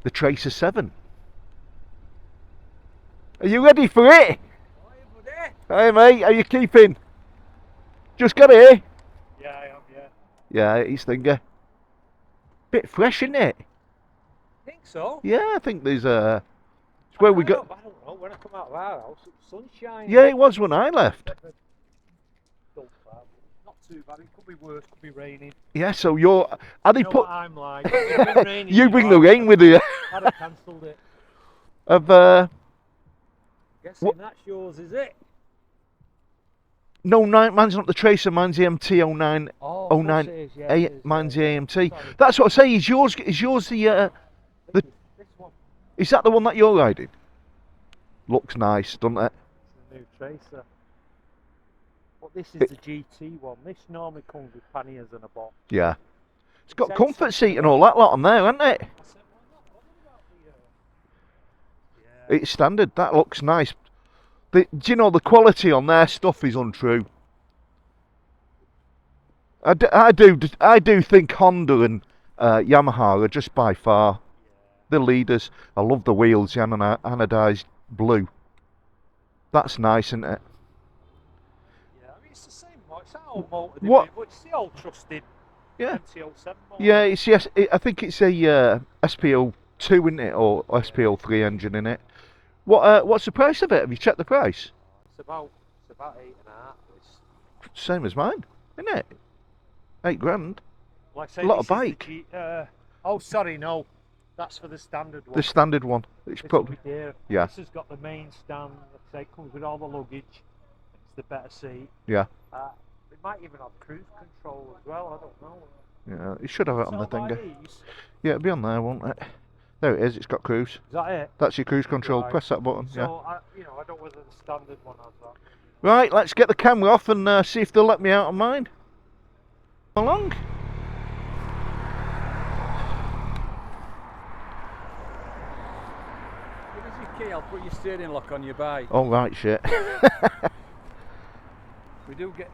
The Tracer 7. Are you ready for it? Hey mate, how you keeping? Just got here? Yeah, I am, yeah. Yeah, it's thinger. Bit fresh, isn't it? I think so. Yeah, I think there's a... It's where we got... I don't know, when I come out of our house, the sun's shining. Yeah, it was when I left. Not too bad, it could be worse, could be raining. Yeah, so you're... How they You know put... what I'm like, it's been raining, You bring the rain with you. I'd have cancelled it. Guessing What? that's yours, is it? No, mine's not the Tracer, mine's the MT09. Oh, 09. is, yeah, it is, Mine's the AMT. Sorry. That's what I say. Is yours the This one. is that the one that you're riding? Looks nice, doesn't it? It's the new Tracer. But this is the GT one. This normally comes with panniers and a box. Yeah. It's got comfort seat and all that lot on there, hasn't it? I said, well, I'm not bothered about the... It's standard. That looks nice. Do you know the quality on their stuff is untrue? I do think Honda and Yamaha are just by far the leaders. I love the wheels, the anodized blue. That's nice, isn't it? Yeah, I mean, it's the same motor. It's that old motor, What? but it's the old trusted Yeah. MT07 motor. Yeah, it's yes. I think it's a SPO2, isn't it, or SPO3 engine in it. What's the price of it? Have you checked the price? It's about 8.5. Same as mine, isn't it? £8,000. Like I say, A lot this of bike. is the oh, sorry, no. That's for the standard one. The standard one. It's This probably will be dear. yeah. This has got the main stand. Like I say, it comes with all the luggage. It's the better seat. Yeah. It might even have cruise control as well. I don't know. Yeah, it should have it on the Sell by thing. these? Yeah, it'll be on there, won't it? There it is. It's got cruise. Is that it? That's your cruise control. Right. Press that button. Yeah. So I don't know whether the standard one has that. Right. Let's get the camera off and see if they'll let me out on mine. Along. Give us your key, I'll put your steering lock on your bike. Oh right, shit. We do get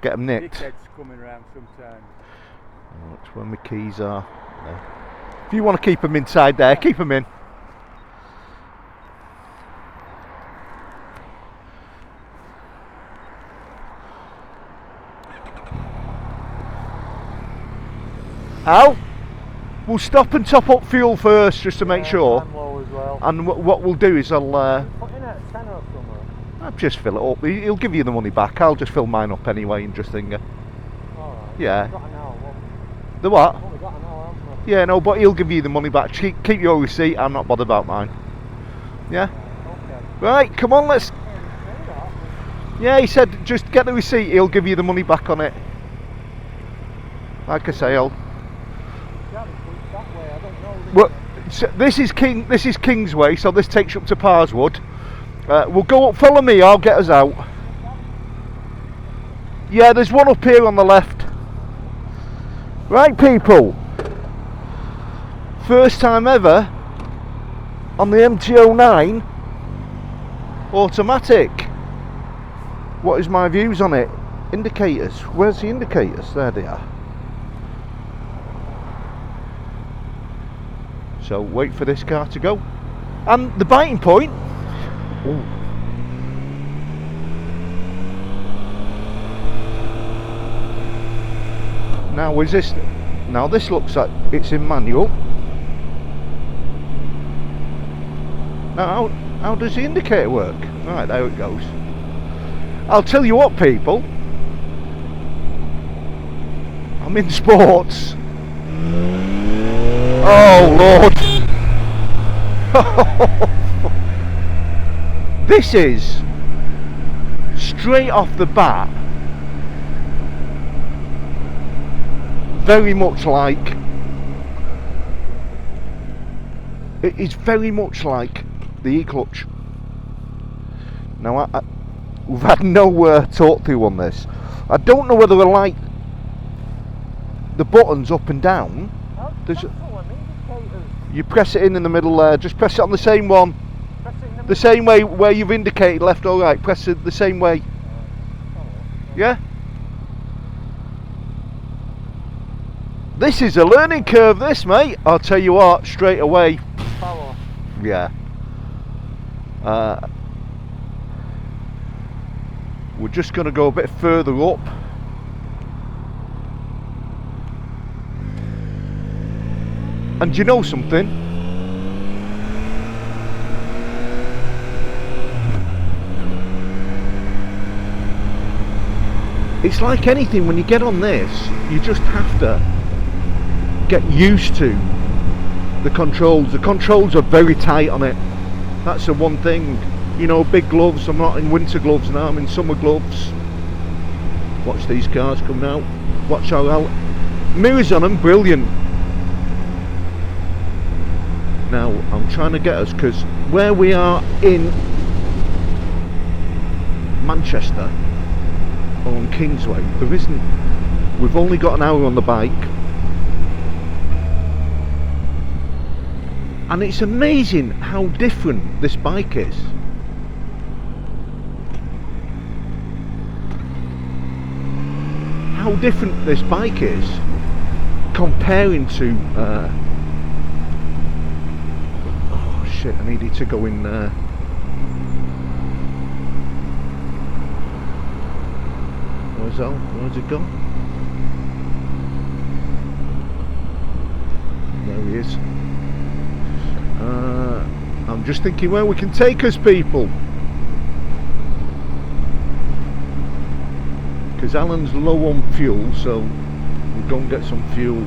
Get them nicked. dickheads coming around sometimes. That's where my keys are. There. If you want to keep them inside there, keep them in. Al, we'll stop and top up fuel first just to make sure. I'm low as well. And what we'll do is Put in a tenner or something. I'll just fill it up. He'll give you the money back. I'll just fill mine up anyway and just think. Alright. Yeah. Got an hour. The what? Only got an hour, haven't we? Yeah, no, but he'll give you the money back. Keep your receipt. I'm not bothered about mine. Yeah. Okay. Right, come on, let's. Yeah, he said just get the receipt. He'll give you the money back on it. Like I say, I'll. That way, I don't know. Well, so this is Kingsway, so this takes you up to Parswood. We'll go up. Follow me. I'll get us out. Yeah, there's one up here on the left. Right, people. First time ever on the MT09 automatic. What is my views on it? Indicators. Where's the indicators? There they are. So wait for this car to go. And the biting point. Ooh. Now is this? Now this looks like it's in manual. Now how does the indicator work? Right, there it goes. I'll tell you what, people. I'm in sports. Oh Lord. This is straight off the bat very much like, it is very much like the E-clutch. Now we've had no talk through on this. I don't know whether I like the buttons up and down. There's you press it in the middle there, just press it on the same one. The same way where you've indicated left or right, press it the same way. Yeah? This is a learning curve, this, mate. I'll tell you what, straight away. Power. Yeah. We're just going to go a bit further up. And you know something? It's like anything, when you get on this, you just have to get used to the controls. The controls are very tight on it. That's the one thing. You know, big gloves. I'm not in winter gloves now, I'm in summer gloves. Watch these cars coming out. Watch how out. Mirrors on them, brilliant. Now, I'm trying to get us, because where we are in Manchester, on Kingsway, there isn't, we've only got an hour on the bike, and it's amazing how different this bike is. How different this bike is comparing to oh shit, I needed to go in there. Where's it gone? There he is. I'm just thinking where we can take us, people. Because Alan's low on fuel, so we'll go and get some fuel.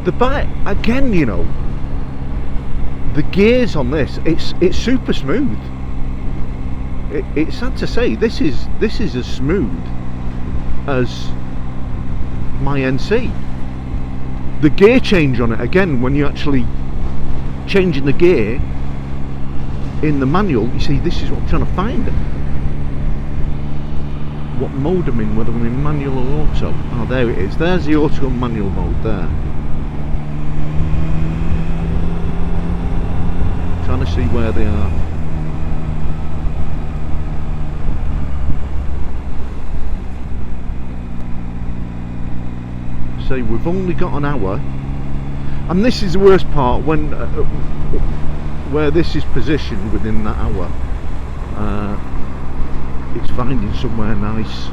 The bike, again, you know, the gears on this, it's super smooth. It's sad to say, this is as smooth as my NC. The gear change on it, again, when you're actually changing the gear in the manual, you see, this is what I'm trying to find. What mode I'm in, whether I'm in manual or auto. Oh, there it is. There's the auto and manual mode there. Trying to see where they are. So we've only got an hour, and this is the worst part, when where this is positioned within that hour. It's finding somewhere nice.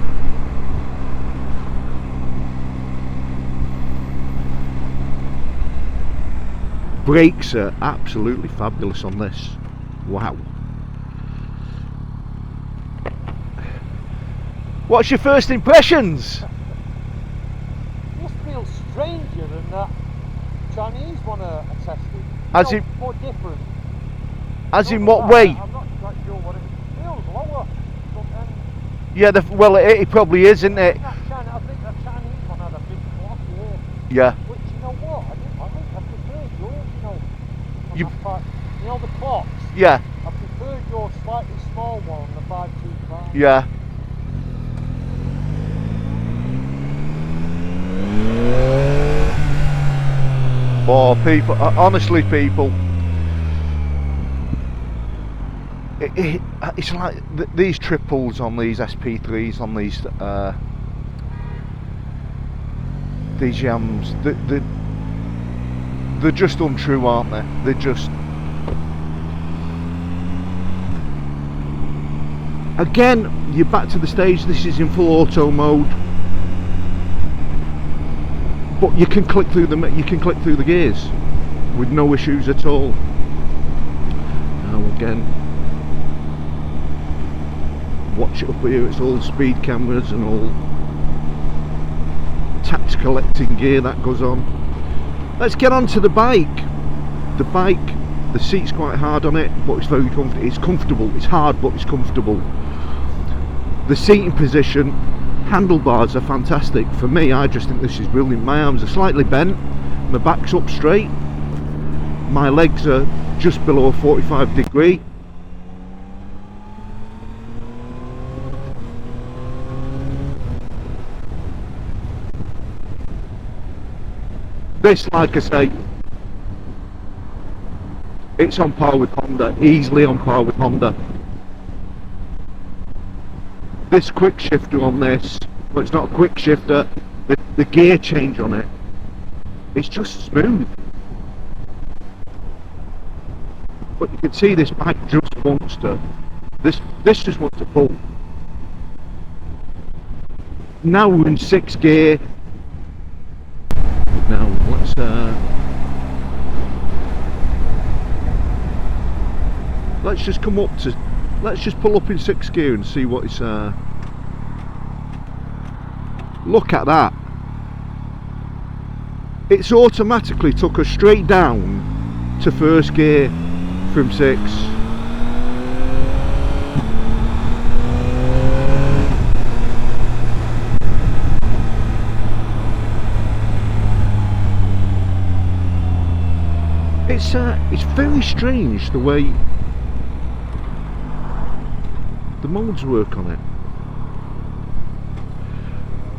Brakes are absolutely fabulous on this. Wow. What's your first impressions? This feels stranger than that Chinese one I tested. As in, more different. As in what way? I'm not quite sure what it feels lower. Yeah, well, it probably is, isn't it? I think that Chinese one had a big clock here. Yeah. Which, you know what? I think I preferred yours, you know. You know the clocks? Yeah. I preferred your slightly small one, the 525. Yeah. Oh, people, honestly, people, it's like these triples on these SP3s, on these Yams, they're just untrue, aren't they? They're just, again, you're back to the stage. This is in full auto mode, but you can click through the gears with no issues at all. Now again, watch it up here. It's all speed cameras and all tax collecting gear that goes on. Let's get on to the bike. The bike, the seat's quite hard on it, but it's very comfortable. It's comfortable. It's hard, but it's comfortable. The seating position, handlebars are fantastic. For me, I just think this is brilliant. My arms are slightly bent, my back's up straight, my legs are just below 45 degree. This, like I say, it's on par with Honda, easily on par with Honda. this quick shifter on this, well, it's not a quick shifter, the gear change on it, it's just smooth. But you can see this bike just wants to, this just wants to pull. Now we're in 6th gear. Now let's just come up to, let's just pull up in 6th gear and see what it's look at that. It's automatically took us straight down to 1st gear from 6. It's very strange the way the modes work on it.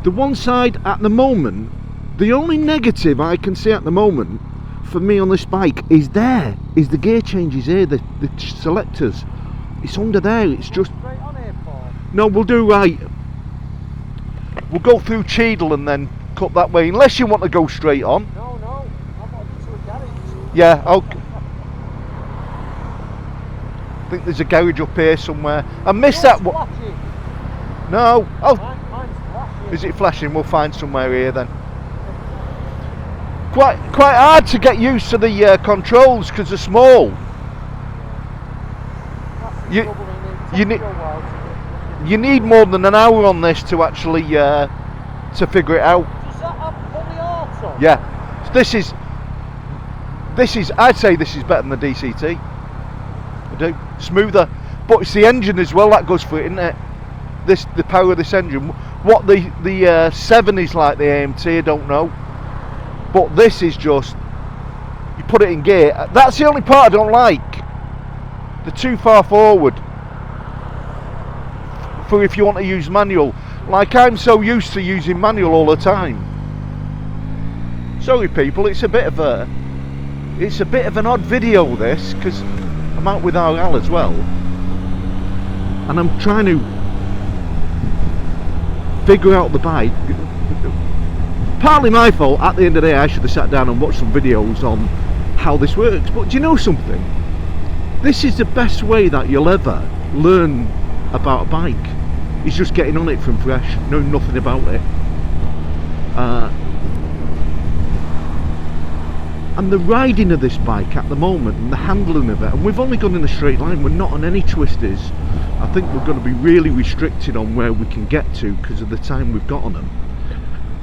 The one side at the moment, the only negative I can see at the moment for me on this bike is the gear changes here, the selectors. It's under there, it's just... Straight on here, Paul? No, we'll do right. We'll go through Cheadle and then cut that way, unless you want to go straight on. No, I'm on to a garage. Yeah, okay. I think there's a garage up here somewhere. I missed that one. No. Oh, Mine's flashing. is it flashing? We'll find somewhere here then. Quite hard to get used to the controls because they're small. You need more than an hour on this to actually to figure it out. Does that have fully auto? Yeah. This is I'd say this is better than the DCT. I do. Smoother, but it's the engine as well that goes for it, isn't it? The power of this engine. What the 7 is like the AMT, I don't know. But this is just, you put it in gear. That's the only part I don't like. They're too far forward for if you want to use manual. Like I'm so used to using manual all the time. Sorry people, it's a bit of an odd video this, because I'm out with our Al as well, and I'm trying to figure out the bike. Partly my fault. At the end of the day I should have sat down and watched some videos on how this works, but do you know something? This is the best way that you'll ever learn about a bike, is just getting on it from fresh, knowing nothing about it. And the riding of this bike at the moment and the handling of it, and we've only gone in a straight line, we're not on any twisters. I think we're going to be really restricted on where we can get to because of the time we've got on them.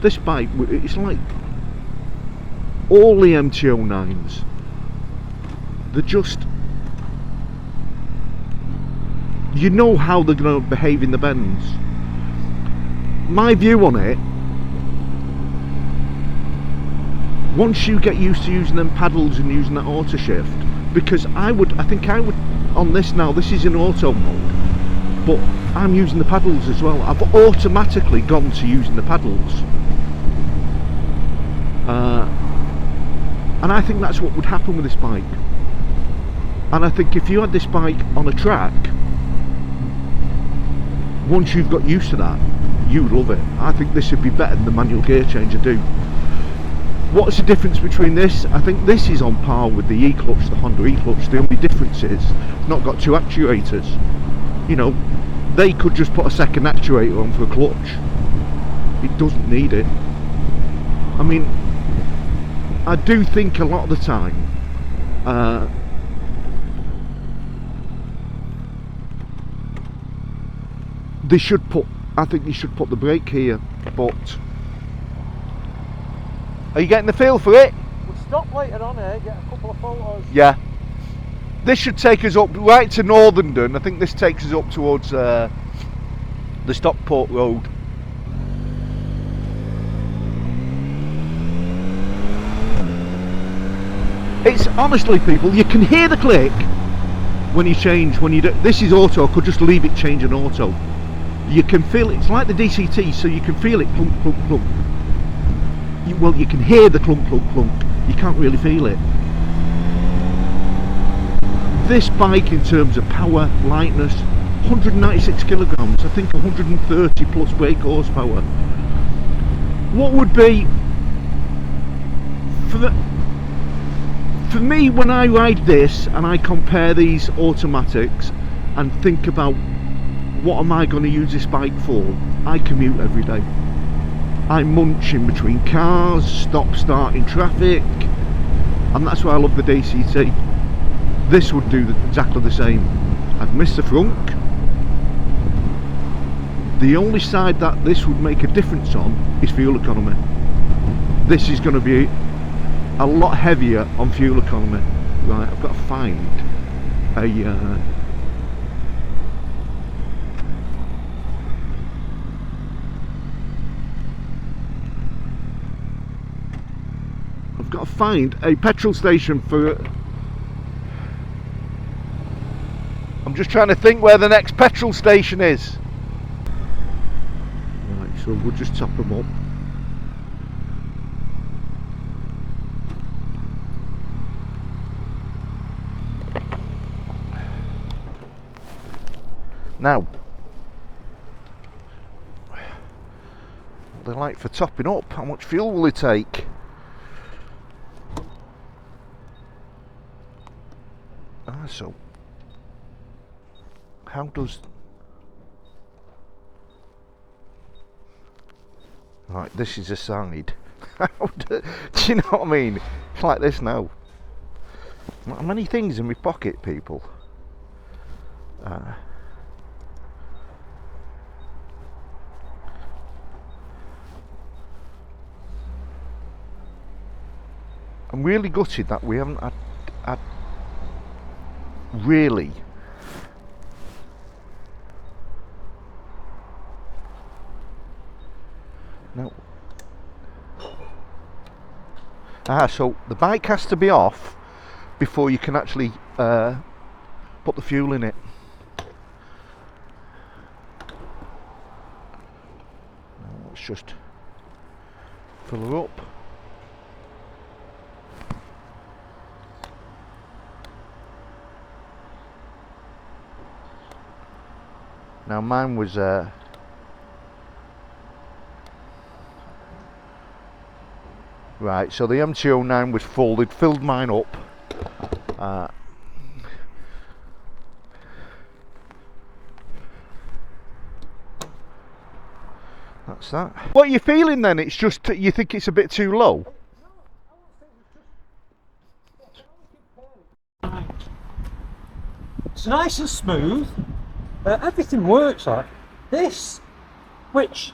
This bike, it's like all the MT09s, they're just, you know how they're going to behave in the bends. My view on it, once you get used to using them paddles and using that auto shift, because I think I would on this now, this is in auto mode, but I'm using the paddles as well. I've automatically gone to using the paddles. And I think that's what would happen with this bike. And I think if you had this bike on a track, once you've got used to that, you would love it. I think this would be better than the manual gear change I do. What's the difference between this? I think this is on par with the E-clutch, the Honda E-clutch. The only difference is it's not got 2 actuators. You know, they could just put a second actuator on for a clutch. It doesn't need it. I mean, I do think a lot of the time they should put, I think they should put the brake here, but are you getting the feel for it? We'll stop later on here, get a couple of photos. Yeah. This should take us up right to Northern. I think this takes us up towards the Stockport Road. It's honestly, people, you can hear the click when you change. When you do, this is auto. I could just leave it change in auto. You can feel it. It's like the DCT, so you can feel it clunk, clunk, clunk. Well, you can hear the clunk, clunk, clunk. You can't really feel it. This bike, in terms of power, lightness, 196 kilograms, I think 130 plus brake horsepower. What would be for me when I ride this and I compare these automatics and think about what am I going to use this bike for? I commute every day. I munch in between cars, stop start in traffic, and that's why I love the DCT. This would do exactly the same. I'd miss the frunk. The only side that this would make a difference on is fuel economy. This is going to be a lot heavier on fuel economy. Right, I've got to find a got to find a petrol station for. I'm just trying to think where the next petrol station is. Right, so we'll just top them up. Now, they're like for topping up. How much fuel will it take? So how does right, this is a side. Do you know what I mean? It's like this now. Not many things in my pocket, people. I'm really gutted that we haven't had really no. So the bike has to be off before you can actually put the fuel in it. Let's just fill her up. Now mine was right, so the MT09 was full. They'd filled mine up. That's that. What are you feeling then? It's just you think it's a bit too low? It's nice and smooth. Everything works like this, which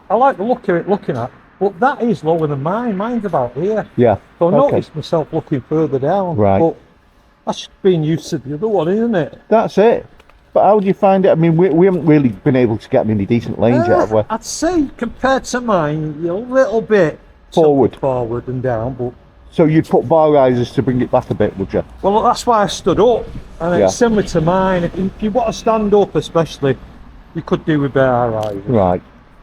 I like the look of it looking at, but that is lower than mine. Mine's about here. Yeah. So I noticed myself looking further down. Right. But that's being used to the other one, isn't it? That's it. But how do you find it? I mean, we haven't really been able to get any decent lanes yet, have we? I'd say compared to mine, you're a little bit forward and down, but. So you'd put bar risers to bring it back a bit, would you? Well, that's why I stood up, and it's similar to mine. If you want to stand up, especially, you could do with bar risers. Right.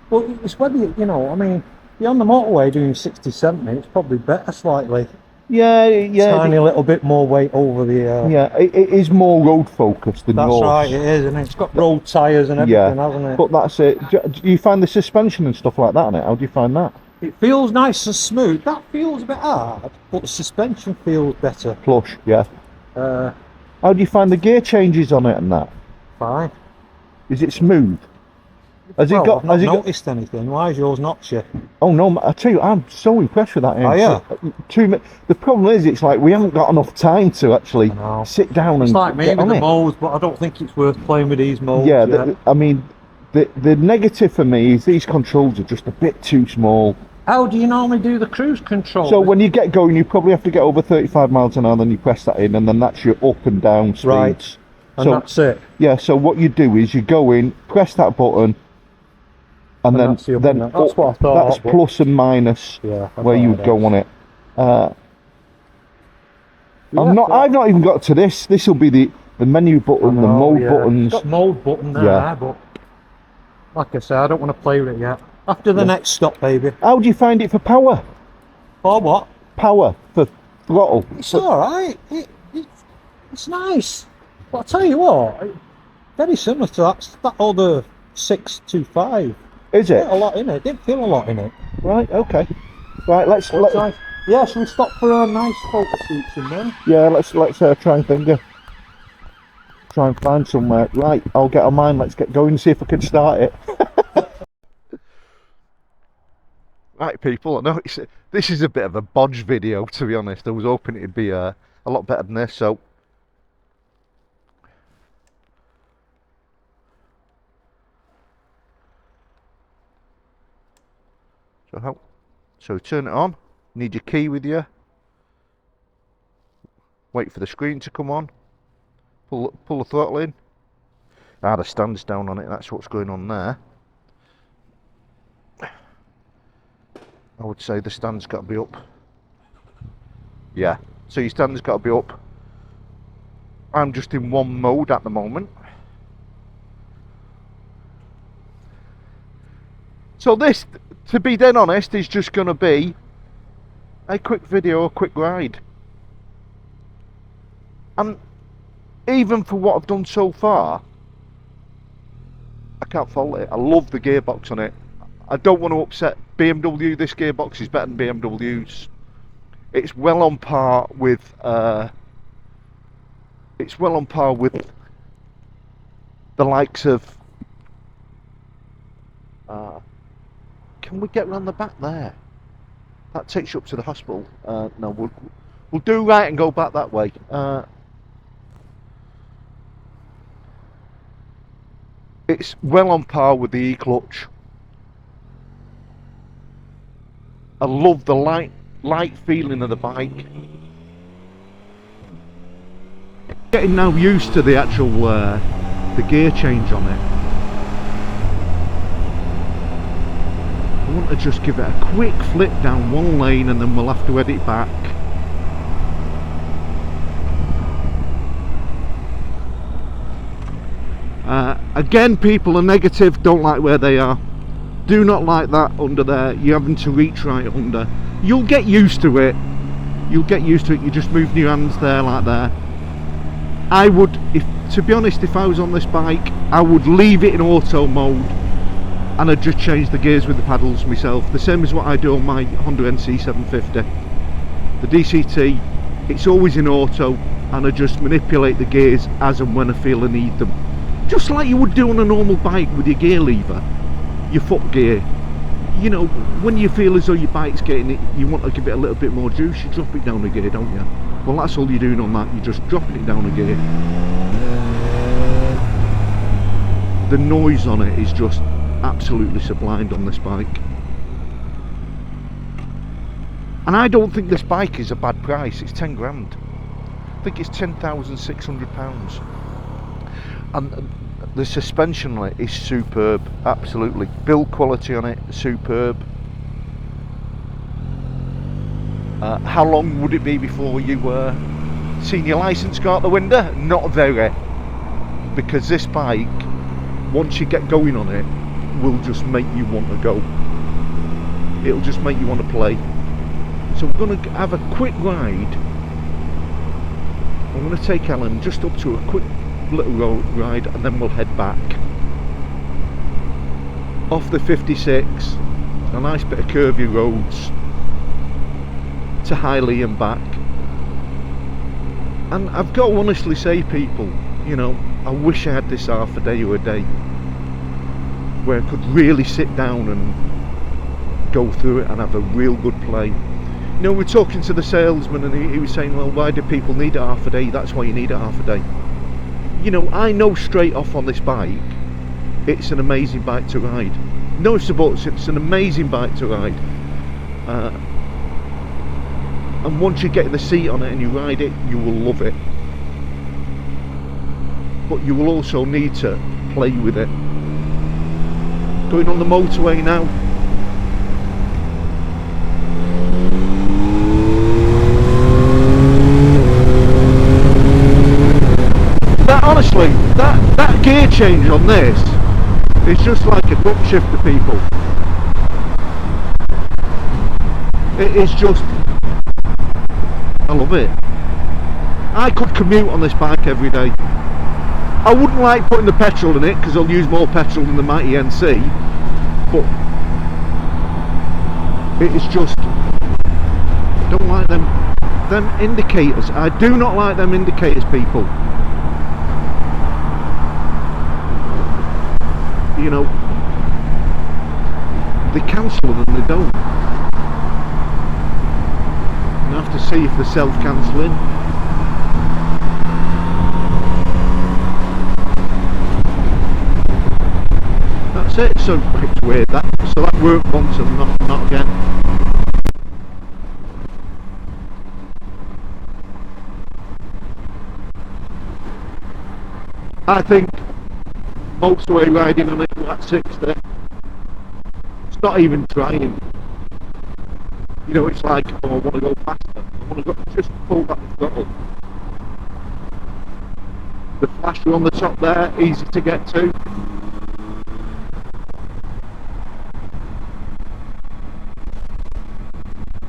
Well, it's whether you know. I mean, you're on the motorway doing 60, 70. It's probably better slightly. Yeah. Tiny little bit more weight over the. Yeah, it is more road focused than yours. That's right, it is, and it's got road tyres and everything, hasn't it? But that's it. Do you find the suspension and stuff like that on it? How do you find that? It feels nice and smooth. That feels a bit hard, but the suspension feels better. Plush, yeah. How do you find the gear changes on it and that? Fine. Is it smooth? I've not noticed anything. Why is yours not shit? Oh no, I tell you, I'm so impressed with that. Oh yeah. The problem is, it's like we haven't got enough time to actually sit down and. It's like me with the modes, but I don't think it's worth playing with these modes. Yeah, I mean, the negative for me is these controls are just a bit too small. How do you normally do the cruise control? So when you get going, you probably have to get over 35 miles an hour, then you press that in, and then that's your up and down speeds. Right. And that's it. Yeah. So what you do is you go in, press that button, and then that's what I thought. That's plus and minus where you would go on it. I've not even got to this. This will be the menu button, the mode buttons. It's got mode button there, but like I say, I don't want to play with it yet. After the next stop, baby. How do you find it for power? For what? Power for throttle. It's all right. It's nice. But I tell you what, very similar to that older 625. Is it? Quite a lot in it. Didn't feel a lot in it. Right, okay. Right, let's Yeah, should we stop for a nice photo shoots in there? yeah, let's try and try and find somewhere. Right, I'll get on mine. Let's get going and see if I can start it. Right, people. I know this is a bit of a bodge video, to be honest. I was hoping it'd be a lot better than this. So turn it on. Need your key with you. Wait for the screen to come on. Pull the throttle in. Ah, the stand's down on it. That's what's going on there. I would say the stand's got to be up. Yeah. So your stand's got to be up. I'm just in one mode at the moment. So this, to be dead honest, is just going to be a quick video, a quick ride. And even for what I've done so far, I can't fault it. I love the gearbox on it. I don't want to upset BMW. This gearbox is better than BMW's. It's well on par with the likes of can we get around the back there? That takes you up to the hospital. No, we'll do right and go back that way. It's well on par with the E-clutch. I love the light feeling of the bike. Getting now used to the actual the gear change on it. I want to just give it a quick flip down one lane and then we'll have to edit back. Again, people are negative, don't like where they are. Do not like that under there. You're having to reach right under. You'll get used to it. You'll get used to it. You just move your hands there like there. I would, to be honest, if I was on this bike, I would leave it in auto mode and I'd just change the gears with the paddles myself. The same as what I do on my Honda NC 750. The DCT, it's always in auto and I just manipulate the gears as and when I feel I need them. Just like you would do on a normal bike with your gear lever, your foot gear. You know, when you feel as though your bike's getting it, you want to give it a little bit more juice, you drop it down a gear, don't you? Well, that's all you're doing on that, you're just dropping it down a gear. The noise on it is just absolutely sublimed on this bike. And I don't think this bike is a bad price, it's 10 grand. I think it's £10,600. And the suspension on it is superb, absolutely. Build quality on it, superb. How long would it be before you seen your licence go out the window? Not very, because this bike, once you get going on it, will just make you want to go. It'll just make you want to play. So we're going to have a quick ride. I'm going to take Alan just up to a quick little road ride and then we'll head back off the 56, a nice bit of curvy roads to Highley and back. And I've got to honestly say, people, you know, I wish I had this half a day or a day where I could really sit down and go through it and have a real good play. You know, we're talking to the salesman and he was saying, well, why do people need it half a day? That's why you need it half a day. You know, I know straight off on this bike, it's an amazing bike to ride. No supports, it's an amazing bike to ride. And once you get in the seat on it and you ride it, you will love it. But you will also need to play with it. Going on the motorway now. Honestly, that gear change on this is just like a quick shifter, people. It is just, I love it. I could commute on this bike every day. I wouldn't like putting the petrol in it because I'll use more petrol than the Mighty NC, but it is just, I don't like them indicators. I do not like them indicators, people. You know, they cancel them and they don't. And I have to see if they're self-cancelling. That's it. So it's weird that. So that worked once and not again. I think motorway riding on it at 60, it's not even trying. You know, it's like, oh, I want to go faster. I want to go, just pull back the throttle. The flasher on the top there, easy to get to.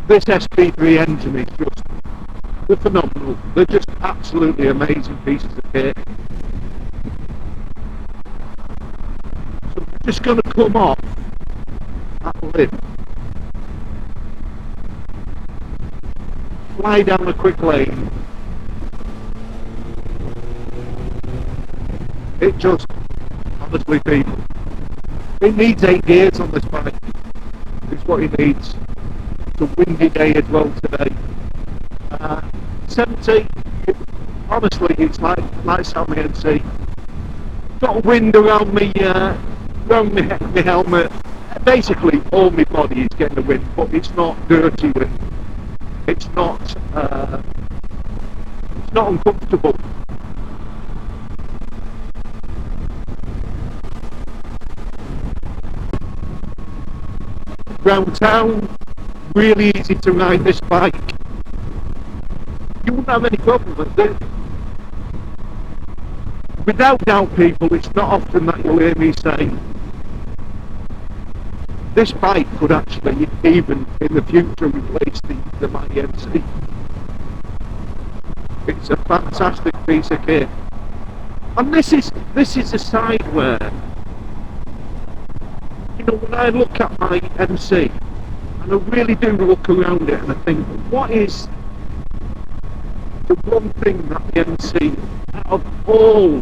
This SP3 engine is just, they're phenomenal. They're just absolutely amazing pieces of kit. So we're just going to come off that lip, fly down a quick lane. It just, honestly people, it needs 8 gears on this bike. It's what it needs. It's a windy day as well today. 70, honestly, it's like Sammy NC. Got wind around me, around my helmet. Basically, all my body is getting the wind, but it's not dirty wind. It's not uncomfortable. Round town, really easy to ride this bike. You wouldn't have any problem with it. Without doubt, people, it's not often that you'll hear me say this bike could actually, even in the future, replace the Mighty MC. It's a fantastic piece of kit. And this is a side where, you know, when I look at my MC, and I really do look around it and I think, what is the one thing that the MC, out of all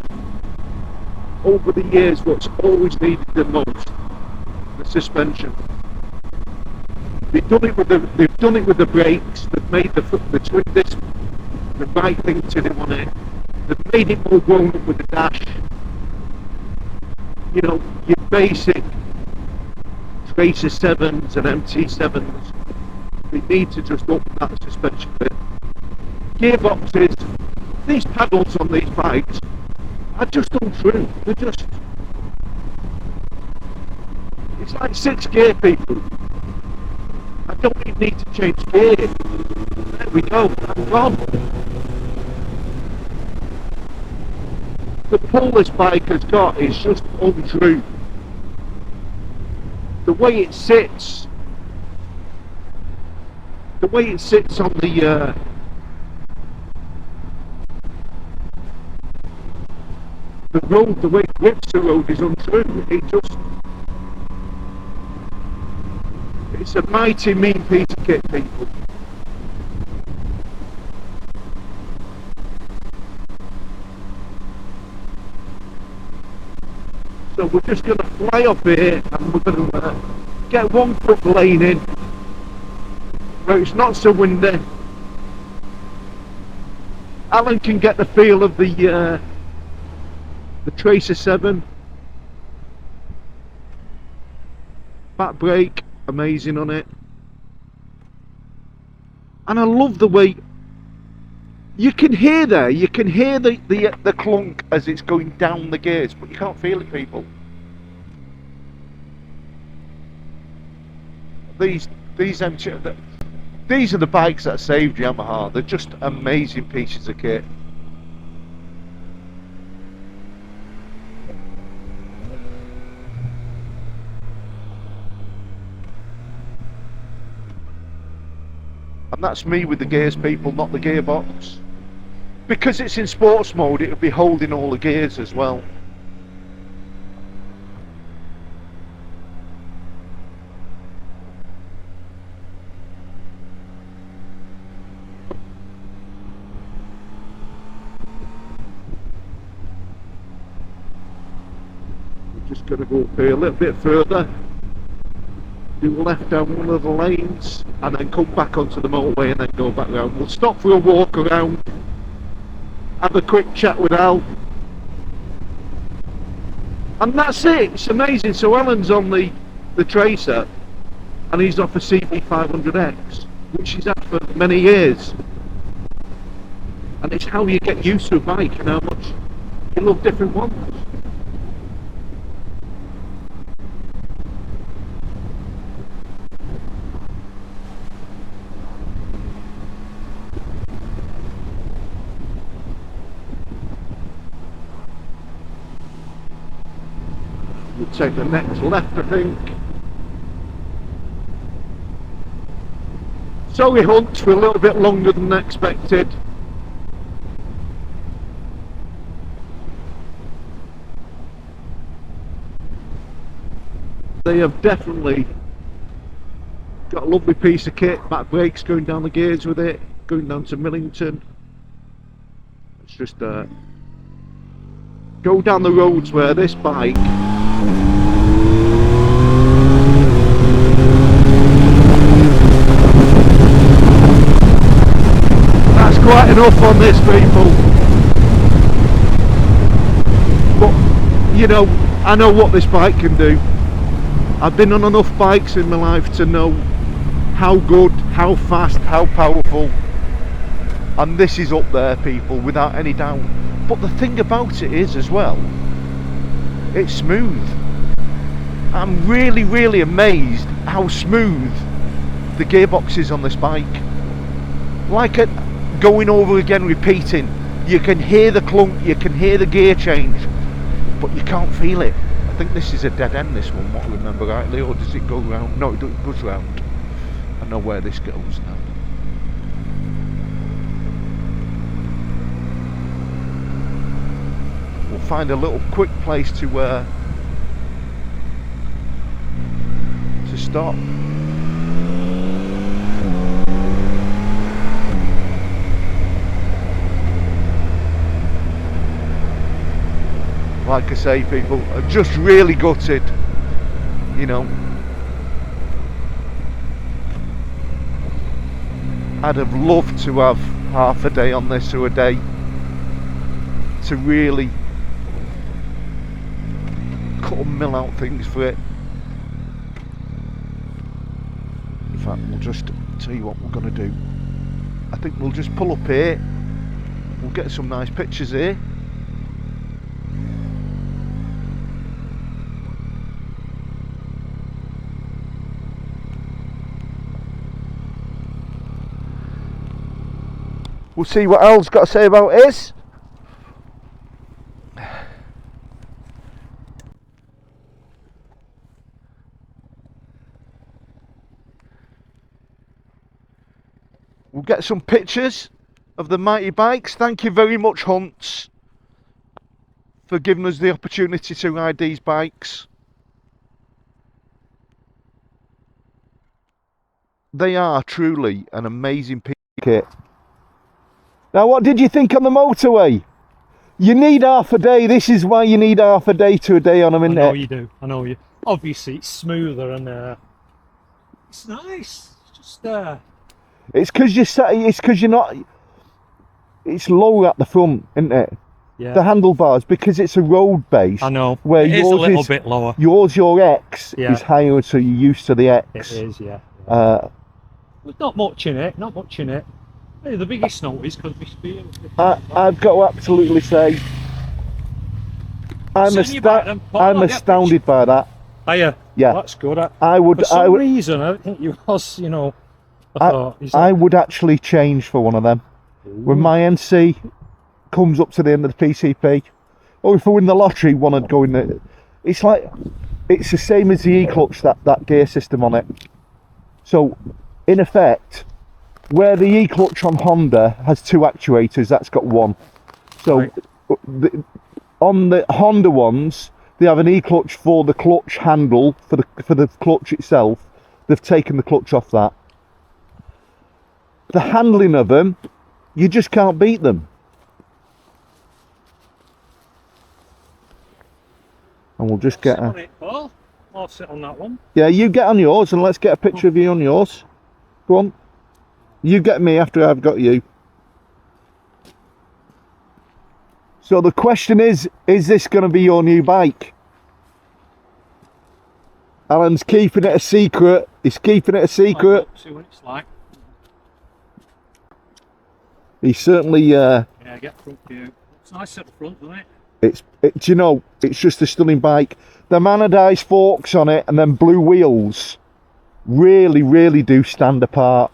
over the years, what's always needed the most? The suspension. They've done it with the brakes. They've made the twin disc the right thing to do on it. They've made it more grown up with the dash. You know, your basic Tracer 7s and MT7s, they need to just up that suspension bit. Gearboxes, these paddles on these bikes are just untrue. They're just, it's like 6 gear, people. I don't even need to change gear. There we go, I'm gone. The pull this bike has got is just untrue. The way it sits on the road, the way it grips the road is untrue. It's a mighty mean piece of kit, people. So we're just going to fly up here and we're going to get 1 foot lane in where it's not so windy. Alan can get the feel of the Tracer 7. Back brake, amazing on it. And I love the way you can hear the clunk as it's going down the gears, but you can't feel it, people. These are the bikes that saved Yamaha. They're just amazing pieces of kit. And that's me with the gears, people, not the gearbox. because it's in sports mode, it'll be holding all the gears as well. We're just going to go up here a little bit further, do a left down one of the lanes, and then come back onto the motorway and then go back round. We'll stop for a walk around, have a quick chat with Al, and that's it. It's amazing. So Alan's on the Tracer, and he's off a CB500X, which he's had for many years. And it's how you get used to a bike and how much you love different ones. We'll take the next left, I think. Sorry Hunt, for a little bit longer than expected. They have definitely got a lovely piece of kit, back brakes going down the gears with it, going down to Millington. It's just go down the roads where this bike that's quite enough on this, people. But you know, I know what this bike can do. I've been on enough bikes in my life to know how good, how fast, how powerful, and this is up there, people, without any doubt. But the thing about it is as well, it's smooth. I'm really amazed how smooth the gearbox is on this bike. Like going over again, repeating, you can hear the clunk, you can hear the gear change, but you can't feel it. I think this is a dead end, this one, what I remember rightly, or does it go round? No, it goes round. I know where this goes now. We'll find a little quick place to stop. Like I say, people are just really gutted, you know. I'd have loved to have half a day on this, or a day, to really cut and mill out things for it. In fact, we'll just tell you what we're going to do. I think we'll just pull up here, we'll get some nice pictures here. We'll see what Al's got to say about his. We'll get some pictures of the mighty bikes. Thank you very much, Hunts, for giving us the opportunity to ride these bikes. They are truly an amazing piece of kit. Now, what did you think on the motorway? You need half a day. This is why you need half a day to a day on them, isn't it? I know you do. I know you. Obviously, it's smoother and it's nice. It's just. It's because you're sat. It's because you're not. It's lower at the front, isn't it? Yeah. The handlebars, because it's a road base. I know. Where it is a little bit lower. Your X is higher, so you're used to the X. It is, yeah. There's not much in it. Not much in it. Hey, the biggest note is because we speed. I've got to absolutely say, I'm astounded by that. Are you? Yeah. That's good. For some reason, I think you was, you know. I would actually change for one of them. Ooh. When my NC comes up to the end of the PCP, or if I win the lottery, one would go in there. It's like, it's the same as the E-clutch, that gear system on it. So, in effect, where the E-clutch on Honda has 2 actuators, that's got 1. So Right. on the Honda ones, they have an E-clutch for the clutch handle, for the clutch itself. They've taken the clutch off that. The handling of them, you just can't beat them. And we'll just get Sit on it, Paul. I'll sit on that one. Yeah, you get on yours and let's get a picture of you on yours. Go on. You get me after I've got you. So the question is this going to be your new bike? Alan's keeping it a secret. He's keeping it a secret. See what it's like. He's certainly, Yeah, get front view. It's nice at the front, doesn't it? do you know, it's just a stunning bike. The anodized forks on it and then blue wheels really, really do stand apart.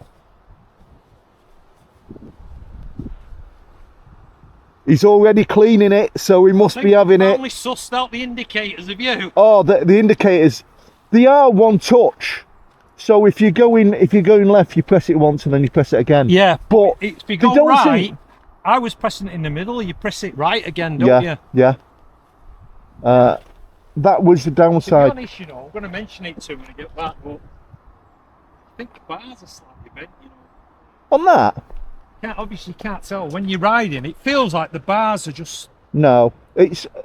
He's already cleaning it, so he must be having it. Only sussed out the indicators of you. Oh, the indicators, they are one touch. So if you're going left, you press it once and then you press it again. Yeah, but if you they go don't right, seem- I was pressing it in the middle. You press it right again, don't you? Yeah. That was the To be downside. honest, you know, I'm going to mention it to him when I get back, but I think the bars are slightly bent, you know. On that, Obviously, you can't tell when you're riding. It feels like the bars are just. no.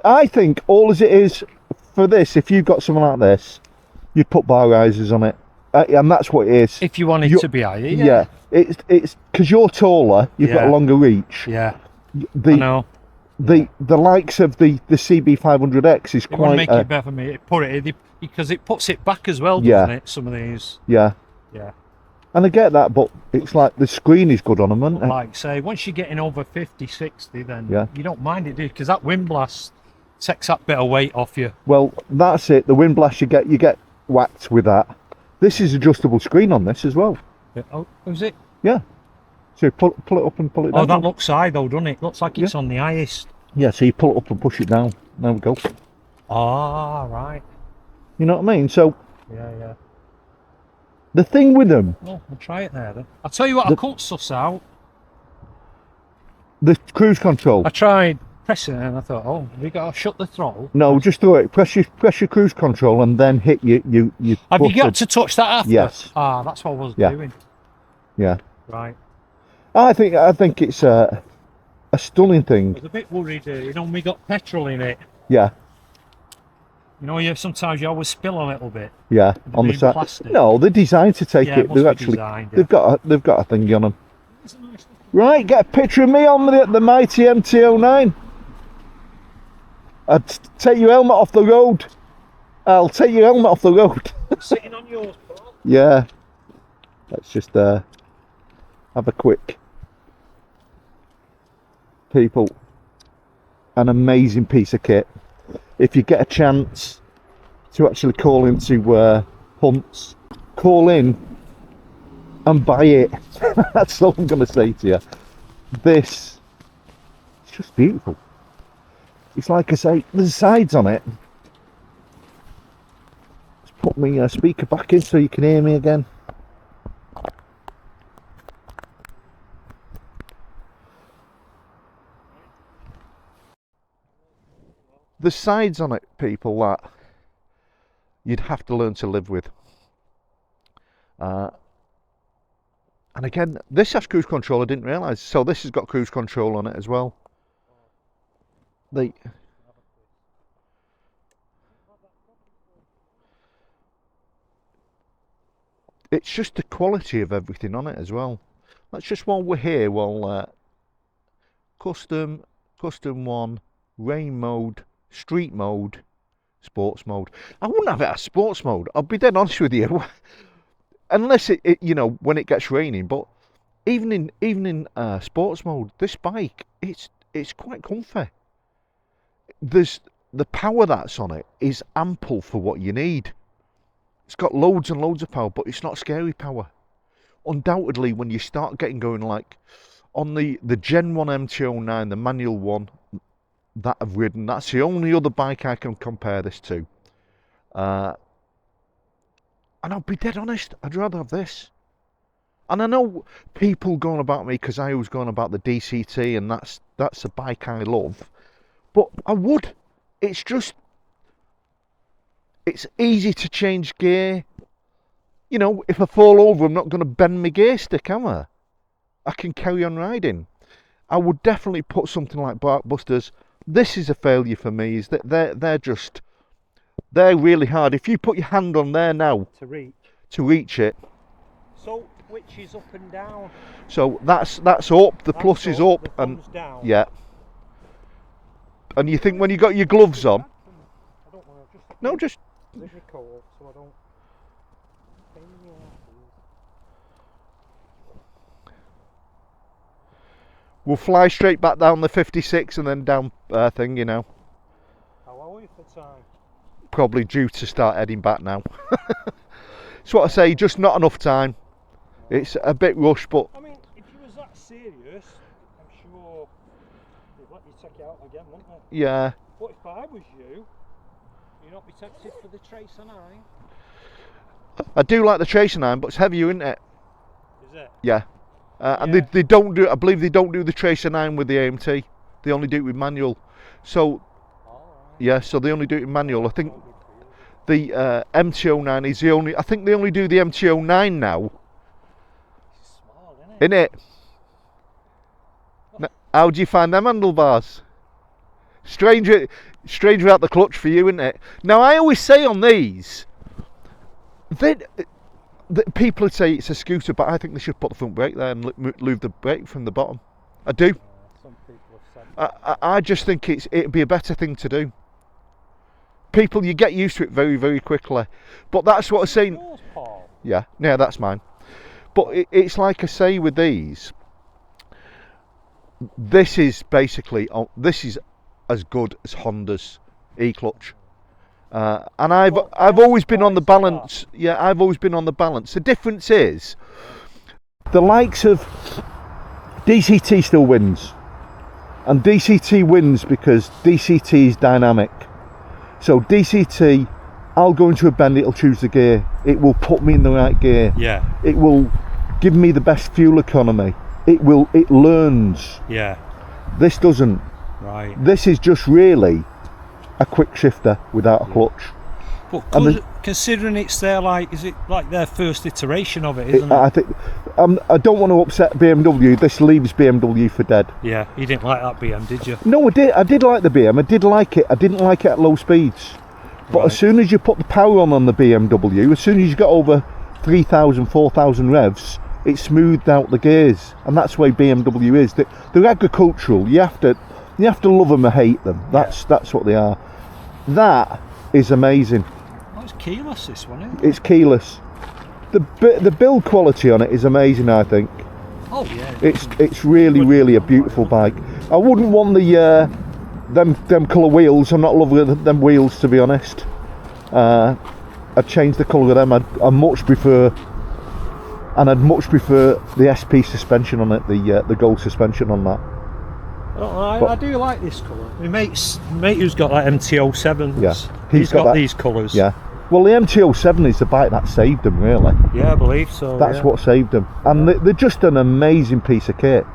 I think all as it is for this, if you've got something like this, you put bar risers on it, and that's what it is. If you want it You're- to be higher. Yeah, it's because you're taller, you've got a Yeah. longer reach. Yeah. I The know. the likes of the CB500X is It wouldn't quite make it better for me. Because it puts it back as well, Yeah. doesn't it? Some of these. yeah. Yeah. And I get that, but it's like the screen is good on them, isn't it? Like say, once you're getting over 50, 60, then Yeah. you don't mind it, do you? Because that wind blast takes that bit of weight off you. Well, that's it. The wind blast you get whacked with that. This is adjustable screen on this as well. Oh, is it? Yeah. So you pull it up and pull it down. Oh, that looks high though, doesn't it? Looks like it's on the highest. Yeah, so you pull it up and push it down. There we go. Ah, right. You know what I mean? So Yeah. the thing with them, Well, we'll try it there then. I'll tell you what, I couldn't suss out. the cruise control. I tried pressing it and I thought, oh, we got to shut the throttle. No, just do it. Press your cruise control and then hit you. Have you button. got to touch that after? Yes. Ah, that's what I was Yeah. doing. Yeah. Right. I think it's a stunning I thing. was a bit worried, you know, we got petrol in it. Yeah. You know, sometimes you always spill a little bit. Yeah. On the being side. plastic. No, they're designed to take Yeah, it. it must They're be actually designed, yeah. they've got a thing on them. It's a nice looking- Right, get a picture of me on the mighty MT09. I'd take your helmet off the road. I'll take your helmet off the road. Sitting on yours, Paul. Yeah. Let's just have a quick. People, an amazing piece of kit. If you get a chance to actually call into Hunts, call in and buy it. That's all I'm going to say to you. This, it's just beautiful. It's like I say, there's sides on it. Let's put my speaker back in so you can hear me again. The sides on it, people, that you'd have to learn to live with. And again, this has cruise control, I didn't realise. So this has got cruise control on it as well. It's just the quality of everything on it as well. Let's just, while we're here, custom 1, rain mode, street mode, sports mode. I wouldn't have it as sports mode, I'll be dead honest with you. Unless it you know, when it gets raining. But even in sports mode, this bike, it's quite comfy. There's the power that's on it is ample for what you need. It's got loads and loads of power, but it's not scary power. Undoubtedly, when you start getting going, like on the Gen 1 MT09, the manual one that I've ridden, that's the only other bike I can compare this to. And I'll be dead honest, I'd rather have this. And I know people going about me because I was going about the DCT, and that's a bike I love. But I would. It's just, it's easy to change gear. You know, if I fall over, I'm not going to bend my gear stick, am I? I can carry on riding. I would definitely put something like Barkbusters. This is a failure for me. Is that they're really hard. If you put your hand on there now to reach it. So which is up and down? So that's up. The plus is up, and down. yeah. And you think when you got your gloves on? I don't know. No, just. There's your cord, so I don't. We'll fly straight back down the 56 and then down thing, you know. How are we for time? Probably due to start heading back now. It's what I say, just not enough time. It's a bit rushed, but... I mean, if you was that serious, I'm sure they'd let you take it out again, wouldn't they? Yeah. But if I was you, you'd not be tempted for the Tracer 9? I do like the Tracer 9, but it's heavier, isn't it? Is it? Yeah. And they don't do, I believe they don't do the Tracer 9 with the AMT. They only do it with manual. So, yeah, so they only do it in manual. I think the MT09 is the only, I think they only do the MT09 now. It's small, isn't it? In it. How do you find them handlebars? Strange without the clutch for you, isn't it? Now, I always say on these, people would say it's a scooter, but I think they should put the front brake there and move the brake from the bottom. I do. Some people have said I just think it'd be a better thing to do. People, you get used to it very, very quickly. But that's what I'm saying. Yours, Paul? Yeah, that's mine. But it's like I say with these. This is basically, this is as good as Honda's E-clutch. And I've always been on the balance. Yeah, I've always been on the balance. The difference is the likes of DCT still wins, and DCT wins because DCT is dynamic. So DCT, I'll go into a bend, it'll choose the gear, it will put me in the right gear. Yeah. It will give me the best fuel economy. It learns. Yeah. This doesn't. Right. This is just really a quick shifter without a clutch. But considering it's their is it like their first iteration of it, isn't it? I think I don't want to upset BMW. This leaves BMW for dead. Yeah, you didn't like that BM, did you? No, I did. I did like the BM. I did like it. I didn't like it at low speeds. But as soon as you put the power on the BMW, as soon as you get over 3,000, 4,000 revs, it smoothed out the gears, and that's the way BMW is. They're agricultural. You have to love them or hate them. That's what they are. That is amazing. Oh, it's keyless, this one, isn't it? It's keyless. The build quality on it is amazing, I think. Oh yeah. It's really a beautiful bike. I wouldn't want the them colour wheels. I'm not loving them wheels, to be honest. I'd change the colour of them. I'd much prefer the SP suspension on it, the gold suspension on that. I do like this colour. My mate who's got like MT07s. Yeah, he's got these colours. Yeah. Well, the MT07 is the bike that saved them, really. Yeah, I believe so. That's what saved them, and they're just an amazing piece of kit.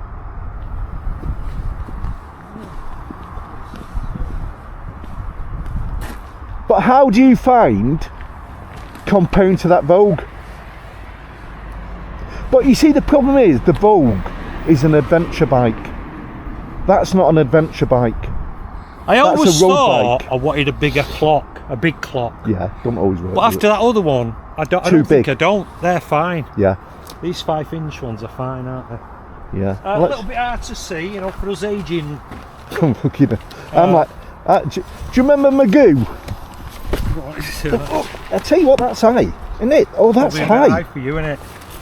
But how do you find comparing to that Vogue? But you see, the problem is the Vogue is an adventure bike. That's not an adventure bike. I always thought bike. I wanted a bigger clock, a big clock. Yeah, don't always work. But after that other one, I don't think I don't. They're fine. Yeah. These 5-inch ones are fine, aren't they? Yeah. A little bit hard to see, you know, for us aging. I'm like, do you remember Magoo? I tell you what, that's high, isn't it? Oh, that's high for you, isn't it?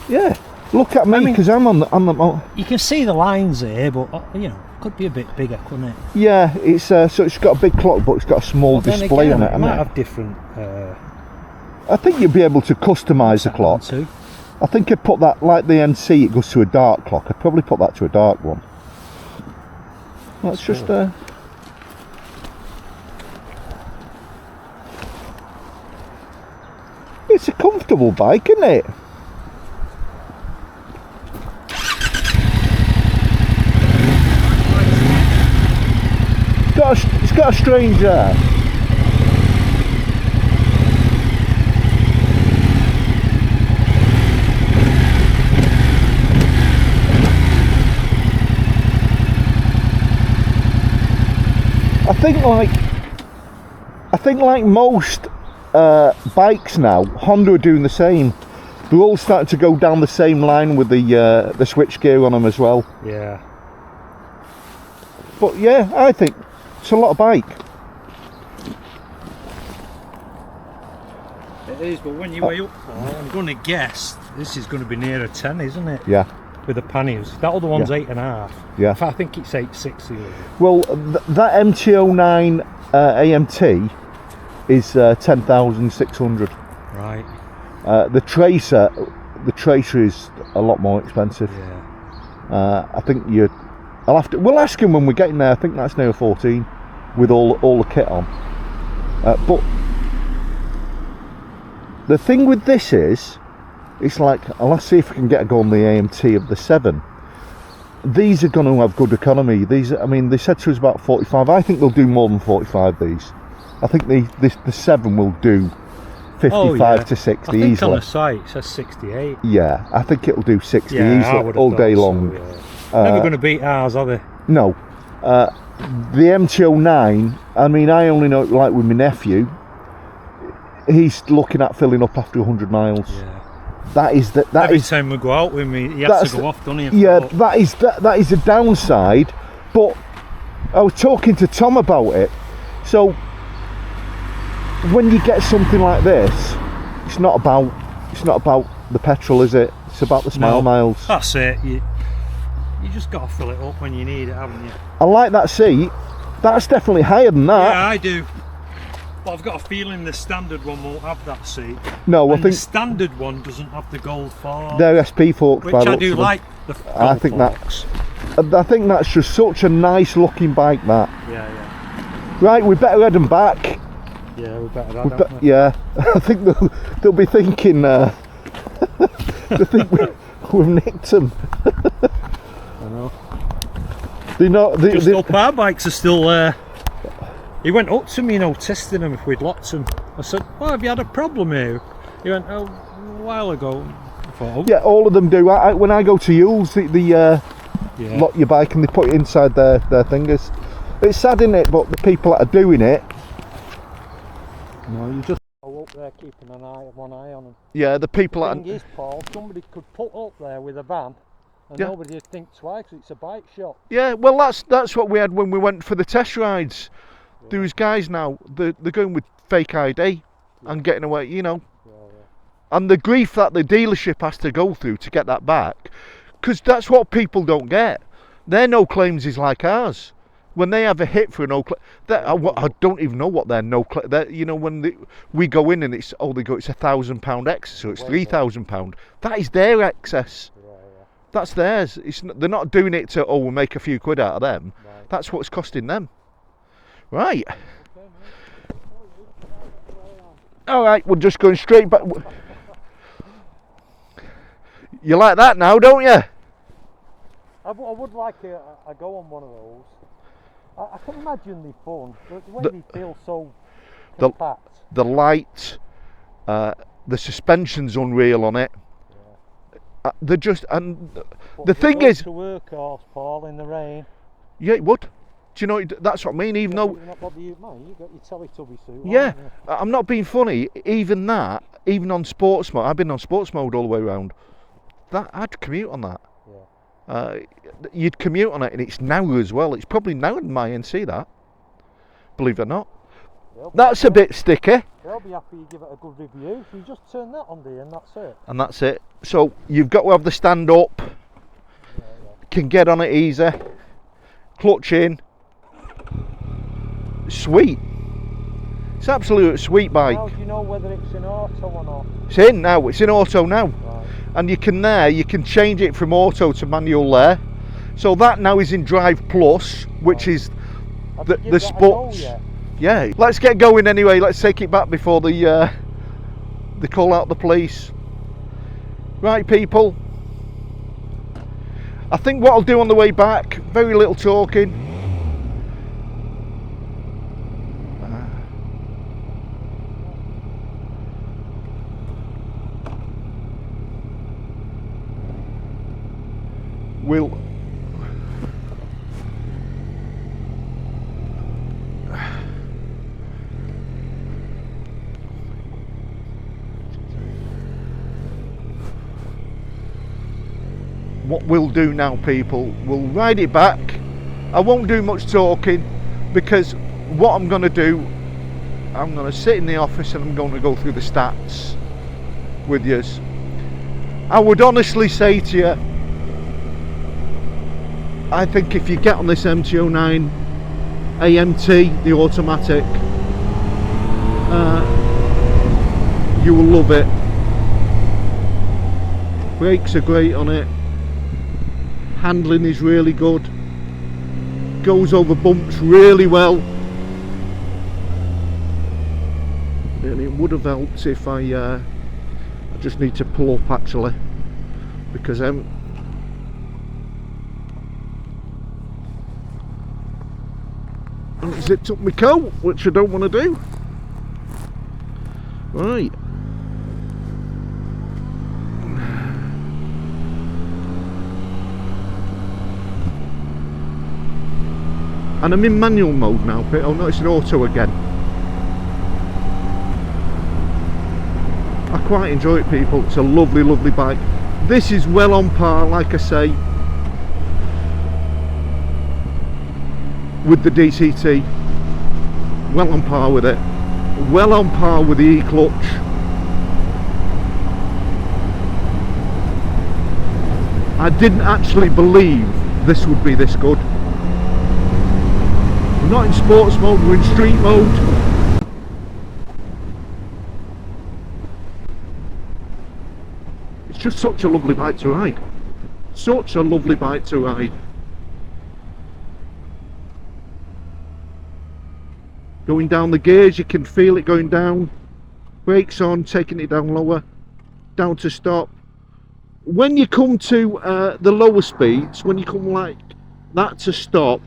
Yeah. Look at me, because I'm on the. You can see the lines here, but you know, could be a bit bigger, couldn't it? Yeah, it's so it's got a big clock, but it's got a small display on it. It might have different. I think you'd be able to customise the clock. Too. I think I'd put that, like the NC, it goes to a dark clock. I'd probably put that to a dark one. That's just it's a comfortable bike, isn't it? got a strange air. I think like most bikes now, Honda are doing the same. They're all starting to go down the same line with the switch gear on them as well. Yeah. But yeah, I think it's a lot of bike. It is, but when you weigh up, I'm going to guess this is going to be near a 10, isn't it? Yeah. With the panniers. That other one's 8.5. Yeah. I think it's 8.60. Well, that MT09 AMT is 10,600. Right. The Tracer is a lot more expensive. Yeah. I think we'll ask him when we get in there. I think that's near 14 with all the kit on. But the thing with this is, it's like, let's see if we can get a go on the AMT of the 7. These are going to have good economy. I mean, they said to us about 45. I think they'll do more than 45, these. I think the 7 will do 55 to 60 I think easily. on the site it says 68. Yeah, I think it'll do 60 I easily would have all thought day so, long. yeah. Never going to beat ours, are they? No. The MT09, I mean, I only know it like with my nephew. He's looking at filling up after 100 miles. Yeah. Every time we go out with me, he has to go off, doesn't he? Yeah, that is a downside. But I was talking to Tom about it. So when you get something like this, it's not about the petrol, is it? It's about the smile miles. That's it. You just got to fill it up when you need it, haven't you? I like that seat. That's definitely higher than that. Yeah, I do. But I've got a feeling the standard one won't have that seat. No, I think the standard one doesn't have the gold forks. They're SP forks, which I do like. The gold I think forks. I think that's just such a nice looking bike. That. Yeah. Right, we better head them back. Yeah, we better have yeah, I think they'll be thinking. They think we've nicked them. I know. Just all power bikes are still there. He went up to me, testing them if we'd locked them. I said, "Well, have you had a problem here?" He went, "Oh, a while ago." I thought, "Oh." Yeah, all of them do. When I go to Yule's, lock your bike and they put it inside their fingers. It's sad, isn't it? But the people that are doing it, no, you just go up there keeping one eye on them. Yeah, the people the thing is, Paul, somebody could put up there with a van and nobody would think twice. It's a bike shop. Yeah, well, that's what we had when we went for the test rides. Yeah. There was guys now, they're going with fake ID and getting away, and the grief that the dealership has to go through to get that back, because that's what people don't get. Their no claims is like ours. When they have a hit for a no claim, I don't even know what their no claim. When we go in and it's it's £1,000 excess, so it's £3,000. That is their excess. Yeah. That's theirs. They're not doing it to we'll make a few quid out of them. Right. That's what's costing them. Right. Okay, all right, we're just going straight back. You like that now, don't you? I would like a go on one of those. I can imagine they're fun. The way they feel so compact. The light, the suspension's unreal on it. Yeah. They're just, and the thing is, to workhorse, Paul, in the rain. Yeah, it would. Do you know? That's what I mean. Even though you're not bothered, you got your Teletubby suit. Yeah, I'm not being funny. Even on sports mode, I've been on sports mode all the way around. I'd commute on that. You'd commute on it, and it's narrow as well. It's probably narrower than my NC, that. Believe it or not. That's a bit sticky. They'll be happy you give it a good review. You just turn that on there, and that's it. And that's it. So you've got to have the stand up. Can get on it easy. Clutch in. Sweet. It's absolute sweet bike. How do you know whether it's in auto or not? It's in now. It's in auto now. Right. And you can change it from auto to manual there. So that now is in Drive Plus, which is the sports. Yeah, let's get going anyway. Let's take it back before they call out the police. Right, people. I think what I'll do on the way back, very little talking. we'll what we'll do now, people, we'll ride it back. I won't do much talking, because what I'm going to do, I'm going to sit in the office and I'm going to go through the stats with yous. I would honestly say to you, I think if you get on this MT09 AMT, the automatic, you will love it. Brakes are great on it. Handling is really good. Goes over bumps really well. And it would have helped if I just need to pull up actually, because zipped up my coat, which I don't want to do. Right. And I'm in manual mode now. Oh no, it's an auto again. I quite enjoy it, people. It's a lovely, lovely bike. This is well on par, like I say, with the DCT. Well on par with it. Well on par with the E-clutch. I didn't actually believe this would be this good. We're not in sports mode, we're in street mode. It's just such a lovely bike to ride. Such a lovely bike to ride. Going down the gears, you can feel it going down. Brakes on, taking it down lower. Down to stop. When you come to the lower speeds, when you come like that to stop,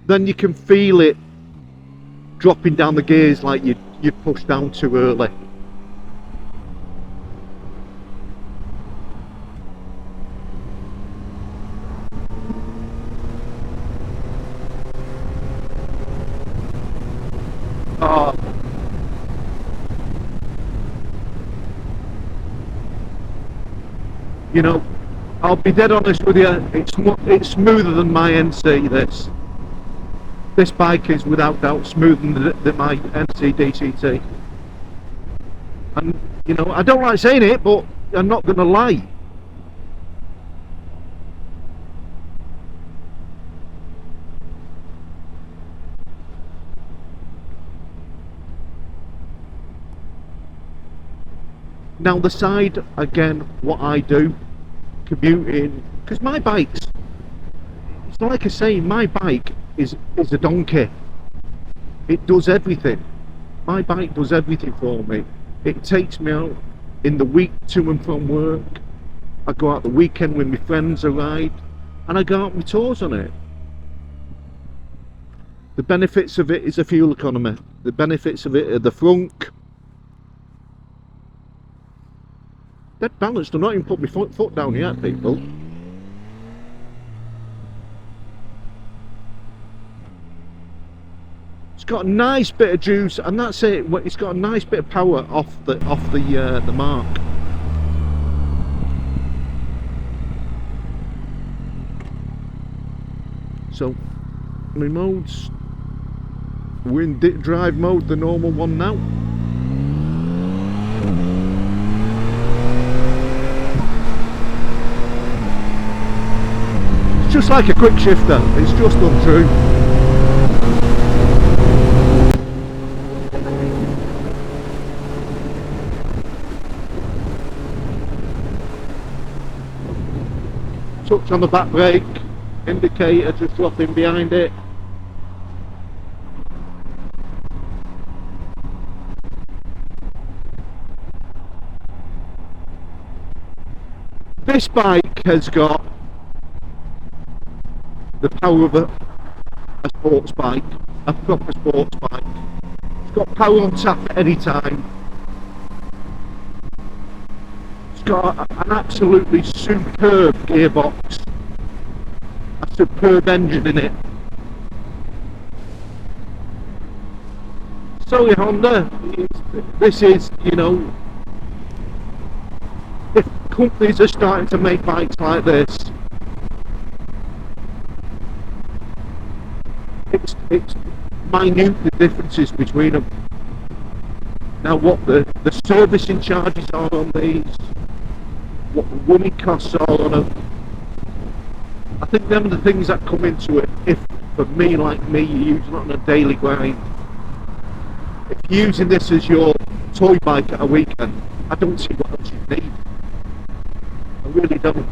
then you can feel it dropping down the gears like you'd pushed down too early. Oh. You know, I'll be dead honest with you, it's smoother than my NC, this. This bike is without doubt smoother than my NC DCT. And, you know, I don't like saying it, but I'm not going to lie. Now the side, again, what I do, commuting, because my bike's, it's like I say, my bike is a donkey. It does everything. My bike does everything for me. It takes me out in the week to and from work. I go out the weekend with my friends, I ride, and I go out my tours on it. The benefits of it is the fuel economy. The benefits of it are the frunk. Dead balanced. I've not even put my foot down yet, people. It's got a nice bit of juice, and that's it. It's got a nice bit of power off the mark. So, my modes. We're in drive mode, the normal one now. It's just like a quick shifter. It's just untrue. Touch on the back brake, indicator just dropping behind it. This bike has got the power of a sports bike, a proper sports bike. It's got power on tap at any time. It's got an absolutely superb gearbox. superb engine in it. Sorry Honda, this is, you know, if companies are starting to make bikes like this, it's minute the differences between them. Now what the servicing charges are on these, what the running costs are on them, I think them are the things that come into it. If for me, like me, you're using it on a daily grind, if you're using this as your toy bike at a weekend, I don't see what else you need. I really don't.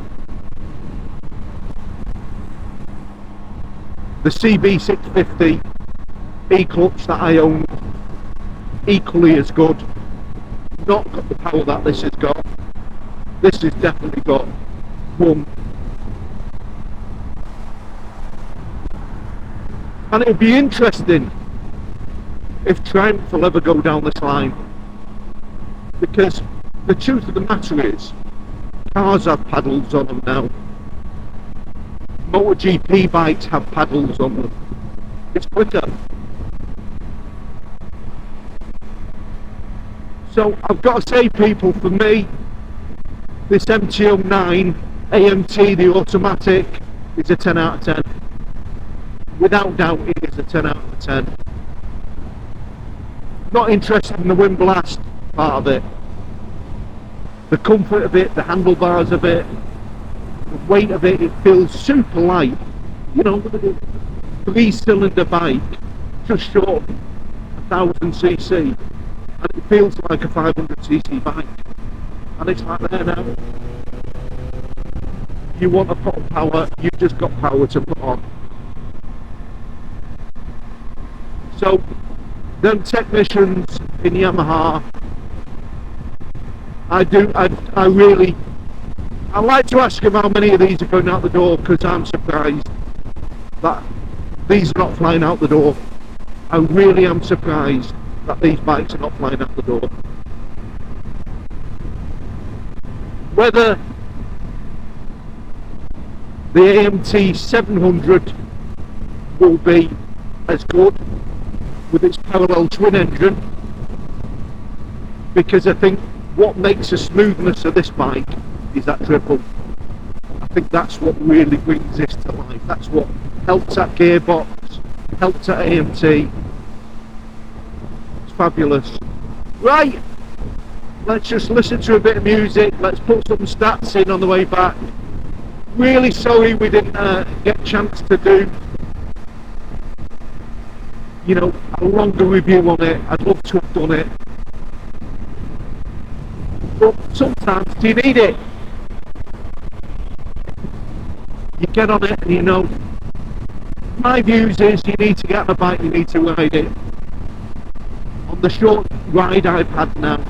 The CB650 E-clutch that I own, equally as good. Not got the power that this has got. This has definitely got one. And it'll be interesting if Triumph will ever go down this line, because the truth of the matter is, cars have paddles on them now. MotoGP bikes have paddles on them. It's quicker. So I've got to say, people, for me, this MT09 AMT, the automatic, is a 10 out of 10. Without doubt, it is a 10 out of 10. Not interested in the wind blast part of it. The comfort of it, the handlebars of it, the weight of it, it feels super light. You know, 3-cylinder bike, just short of 1000cc, and it feels like a 500cc bike. And it's like there now. You want to put on power, you've just got power to put on. So, them technicians in Yamaha, I like to ask them how many of these are going out the door, because I'm surprised that these are not flying out the door. I really am surprised that these bikes are not flying out the door. Whether the AMT 700 will be as good with its parallel twin engine, because I think what makes the smoothness of this bike is that triple. I think that's what really brings this to life. That's what helps that gearbox, helps that AMT. It's fabulous. Right, let's just listen to a bit of music. Let's put some stats in on the way back. Really sorry we didn't get a chance to do, you know, a longer review on it. I'd love to have done it, but sometimes do you need it? You get on it and you know. My views is you need to get on a bike, you need to ride it. On the short ride I've had now,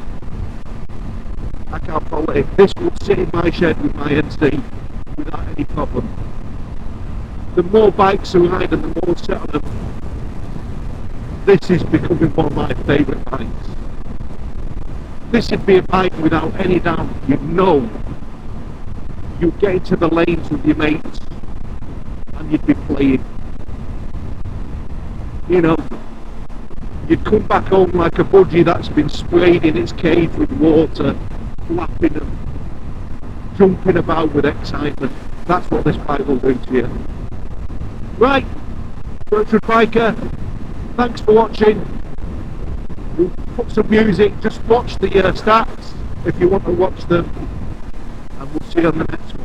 I can't follow it. This will sit in my shed with my NC without any problem. The more bikes I ride and the more set on them, this is becoming one of my favourite bikes. This would be a bike without any doubt, you know, you'd get into the lanes with your mates and you'd be playing. You know, you'd come back home like a budgie that's been sprayed in its cage with water, flapping and jumping about with excitement. That's what this bike will do to you. Right, Virtual Biker, thanks for watching. We'll put some music, just watch the stats if you want to watch them, and we'll see you on the next one.